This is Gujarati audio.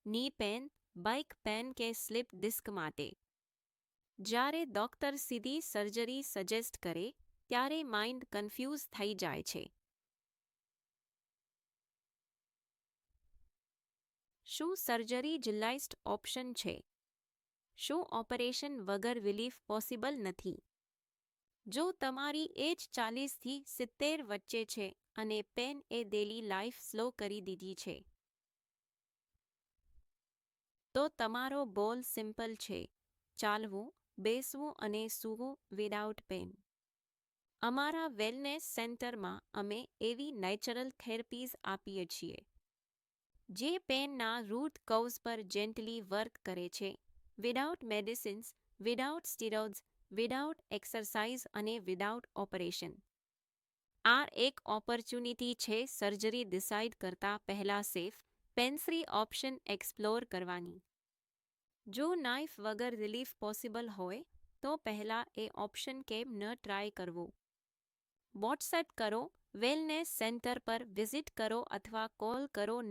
ની પેન, બાઇક પેન કે સ્લિપ ડિસ્ક માટે. જ્યારે ડૉક્ટર સીધી સર્જરી સજેસ્ટ કરે ત્યારે માઇન્ડ કન્ફ્યુઝ થઈ જાય છે. શું સર્જરી જ લાસ્ટ ઓપ્શન છે? શું ઓપરેશન વગર રિલીફ પોસિબલ નથી? જો તમારી એજ 40થી 70 વચ્ચે છે અને પેન એ ડેલી લાઈફ સ્લો કરી દીધી છે, તો તમારો ગોલ સિમ્પલ છે: ચાલવું, બેસવું અને સૂવું વિધાઉટ પેન. અમારા વેલનેસ સેન્ટરમાં અમે એવી નેચરલ થેરાપીઝ આપીએ છીએ જે પેનના રૂટ કોઝ પર જેન્ટલી વર્ક કરે છે, without medicines, without steroids, without exercise અને વિધાઉટ ઓપરેશન. આ એક ઓપોર્ચ્યુનિટી છે સર્જરી ડિસાઇડ કરતા પહેલા safe, pain free option explore કરવાની. જો નાઇફ વગર રિલીફ પોસિબલ હોય તો પહેલા એ ઓપ્શન કેમ ન ટ્રાય કરવો? વોટ્સએપ કરો, વેલનેસ સેન્ટર પર વિઝિટ કરો અથવા કોલ કરો